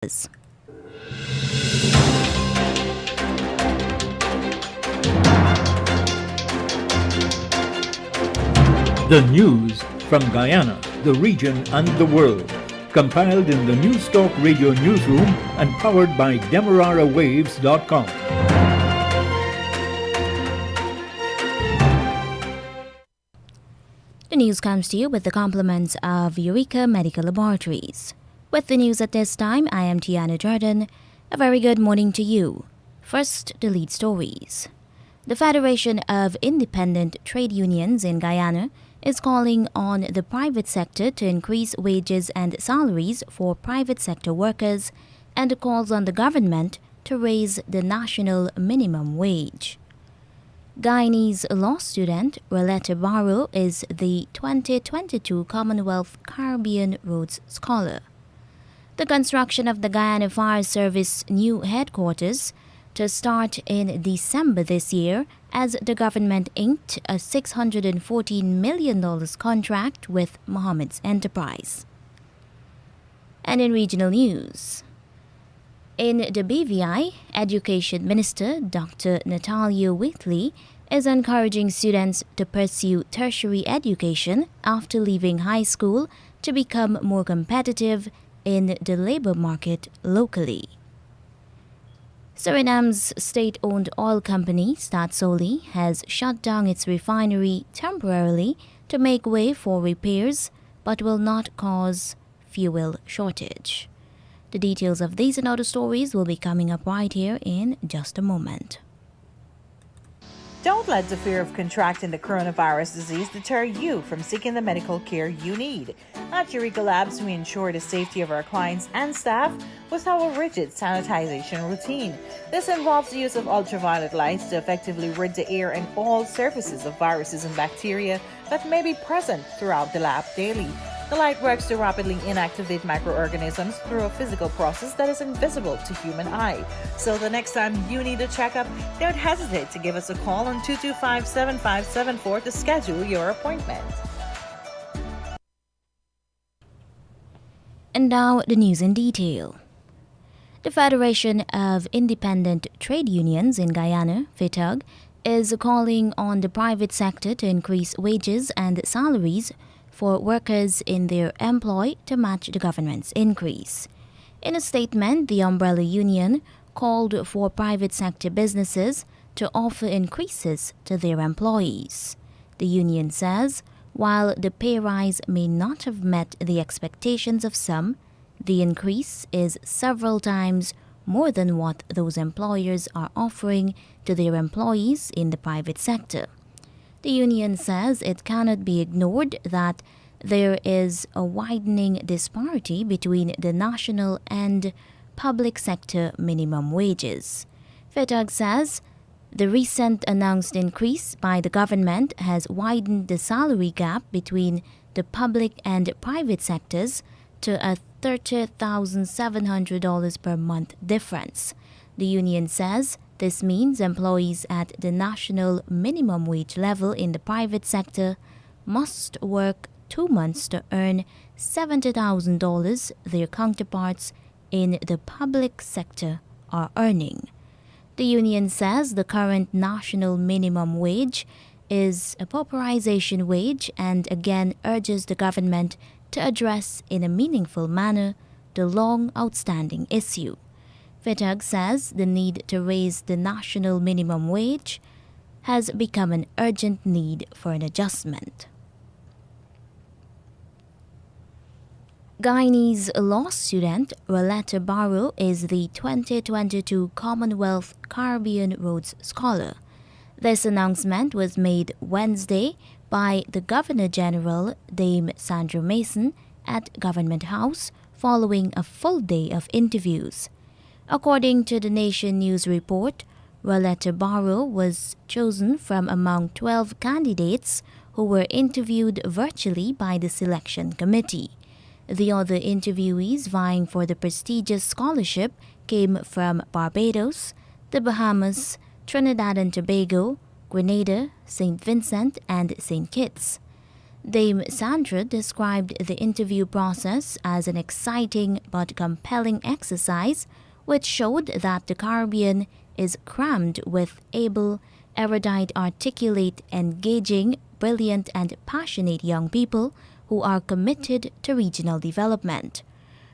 The news from Guyana, the region and the world. Compiled in the News Talk Radio newsroom and powered by DemeraraWaves.com. The news comes to you with the compliments of Eureka Medical Laboratories. With the news at this time, I am Tiana Jordan. A very good morning to you. First, the lead stories. The Federation of Independent Trade Unions in Guyana is calling on the private sector to increase wages and salaries for private sector workers and calls on the government to raise the national minimum wage. Guyanese law student Roletta Barrow is the 2022 Commonwealth Caribbean Rhodes Scholar. The construction of the Guyana Fire Service new headquarters to start in December this year as the government inked a $614 million contract with Mohammed's Enterprise. And in regional news, in the BVI, Education Minister Dr. Natalia Whitley is encouraging students to pursue tertiary education after leaving high school to become more competitive in the labor market locally. Suriname's state-owned oil company, Staatsolie, has shut down its refinery temporarily to make way for repairs, but will not cause fuel shortage. The details of these and other stories will be coming up right here in just a moment. Don't let the fear of contracting the coronavirus disease deter you from seeking the medical care you need. At Eureka Labs, we ensure the safety of our clients and staff with our rigid sanitization routine. This involves the use of ultraviolet lights to effectively rid the air and all surfaces of viruses and bacteria that may be present throughout the lab daily. The light works to rapidly inactivate microorganisms through a physical process that is invisible to human eye. So the next time you need a checkup, don't hesitate to give us a call on 225-7574 to schedule your appointment. And now the news in detail. The Federation of Independent Trade Unions in Guyana, FITUG, is calling on the private sector to increase wages and salaries for workers in their employ to match the government's increase. In a statement, the umbrella union called for private sector businesses to offer increases to their employees. The union says, while the pay rise may not have met the expectations of some, the increase is several times more than what those employers are offering to their employees in the private sector. The union says it cannot be ignored that there is a widening disparity between the national and public sector minimum wages. FITUG says the recent announced increase by the government has widened the salary gap between the public and private sectors to a $30,700 per month difference. The union says this means employees at the national minimum wage level in the private sector must work 2 months to earn $70,000 their counterparts in the public sector are earning. The union says the current national minimum wage is a pauperization wage and again urges the government to address in a meaningful manner the long outstanding issue. FITUG says the need to raise the national minimum wage has become an urgent need for an adjustment. Guyanese law student Roletta Barrow is the 2022 Commonwealth Caribbean Rhodes Scholar. This announcement was made Wednesday by the Governor-General, Dame Sandra Mason, at Government House following a full day of interviews. According to the Nation News report, Roletta Barrow was chosen from among 12 candidates who were interviewed virtually by the selection committee. The other interviewees vying for the prestigious scholarship came from Barbados, the Bahamas, Trinidad and Tobago, Grenada, St. Vincent, and St. Kitts. Dame Sandra described the interview process as an exciting but compelling exercise, which showed that the Caribbean is crammed with able, erudite, articulate, engaging, brilliant, and passionate young people who are committed to regional development.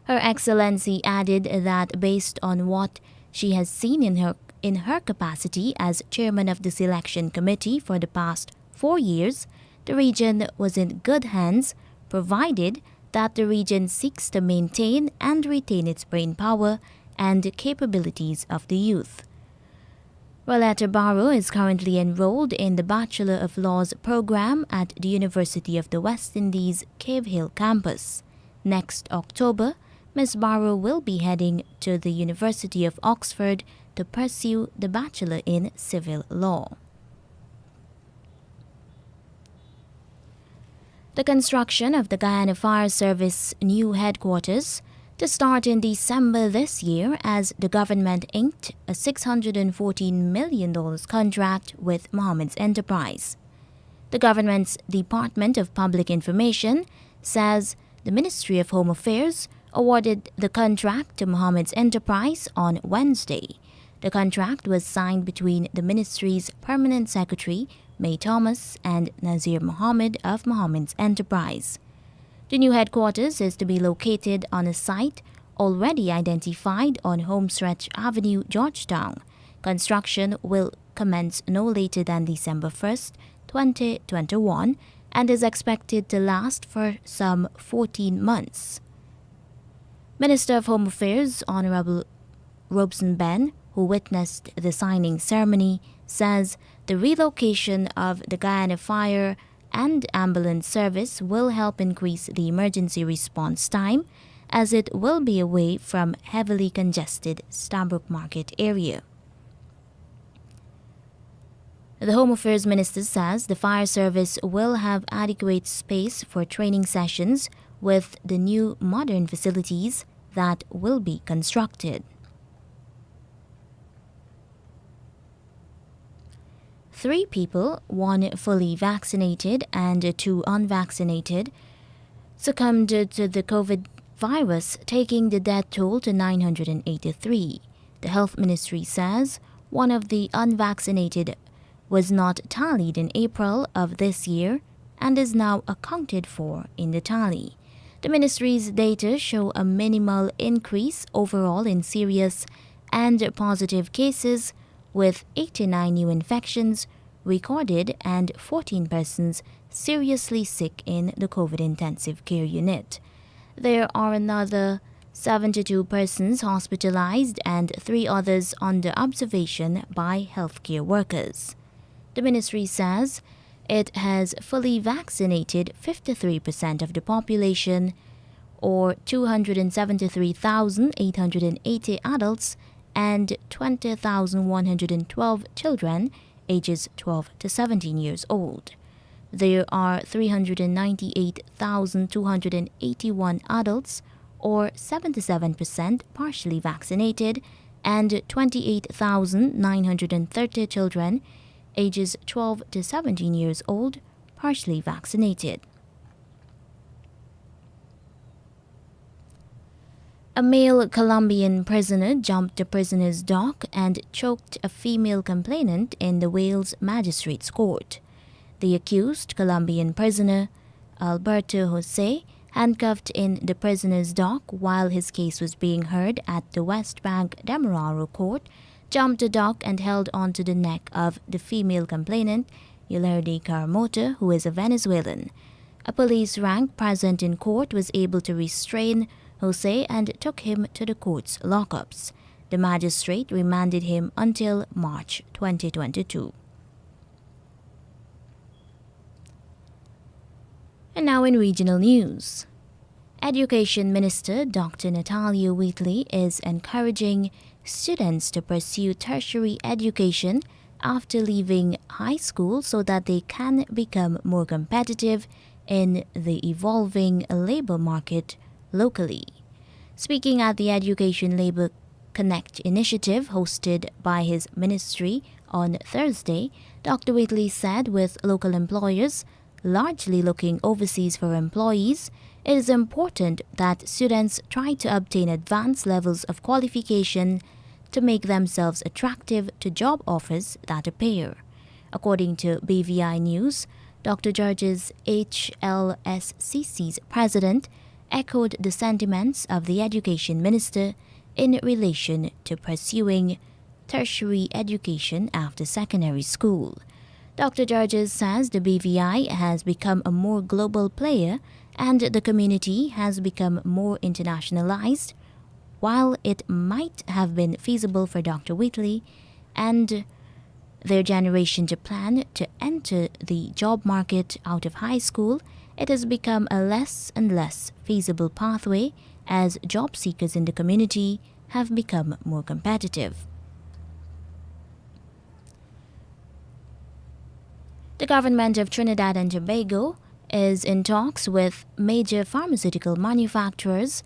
Her Excellency added that based on what she has seen in her capacity as chairman of the selection committee for the past 4 years, the region was in good hands, provided that the region seeks to maintain and retain its brain power and capabilities of the youth. Roletta Barrow is currently enrolled in the Bachelor of Laws program at the University of the West Indies Cave Hill campus. Next October, Ms. Barrow will be heading to the University of Oxford to pursue the Bachelor in Civil Law. The construction of the Guyana Fire Service new headquarters to start in December this year as the government inked a $614 million contract with Mohammed's Enterprise. The government's Department of Public Information says the Ministry of Home Affairs awarded the contract to Mohammed's Enterprise on Wednesday. The contract was signed between the ministry's Permanent Secretary, May Thomas, and Nazir Mohammed of Mohammed's Enterprise. The new headquarters is to be located on a site already identified on Homestretch Avenue, Georgetown. Construction will commence no later than December 1st, 2021, and is expected to last for some 14 months. Minister of Home Affairs Honorable Robson Ben, who witnessed the signing ceremony, says the relocation of the Guyana Fire and Ambulance Service will help increase the emergency response time, as it will be away from heavily congested Stabroek Market area. The Home Affairs Minister says the fire service will have adequate space for training sessions with the new modern facilities that will be constructed. 3 people, 1 fully vaccinated and 2 unvaccinated, succumbed to the COVID virus, taking the death toll to 983. The Health Ministry says one of the unvaccinated was not tallied in April of this year and is now accounted for in the tally. The ministry's data show a minimal increase overall in serious and positive cases, with 89 new infections recorded and 14 persons seriously sick in the COVID intensive care unit. There are another 72 persons hospitalized and 3 others under observation by healthcare workers. The ministry says it has fully vaccinated 53% of the population, or 273,880 adults, and 20,112 children ages 12 to 17 years old. There are 398,281 adults, or 77%, partially vaccinated, and 28,930 children ages 12 to 17 years old, partially vaccinated. A male Colombian prisoner jumped a prisoner's dock and choked a female complainant in the Wales Magistrates Court. The accused Colombian prisoner, Alberto Jose, handcuffed in the prisoner's dock while his case was being heard at the West Bank Demerara Court, jumped the dock and held onto the neck of the female complainant, Yolanda Caramota, who is a Venezuelan. A police rank present in court was able to restrain Jose and took him to the court's lockups. The magistrate remanded him until March 2022. And now in regional news. Education Minister Dr. Natalia Wheatley is encouraging students to pursue tertiary education after leaving high school so that they can become more competitive in the evolving labor market locally. Speaking at the Education Labor Connect initiative hosted by his ministry on Thursday, Dr. Wheatley said with local employers, largely looking overseas for employees, it is important that students try to obtain advanced levels of qualification to make themselves attractive to job offers that appear. According to BVI News, Dr. George's HLSCC's president echoed the sentiments of the education minister in relation to pursuing tertiary education after secondary school. Dr. Georges says the BVI has become a more global player and the community has become more internationalized, while it might have been feasible for Dr. Whitley and their generation to plan to enter the job market out of high school. It has become a less and less feasible pathway as job seekers in the community have become more competitive. The government of Trinidad and Tobago is in talks with major pharmaceutical manufacturers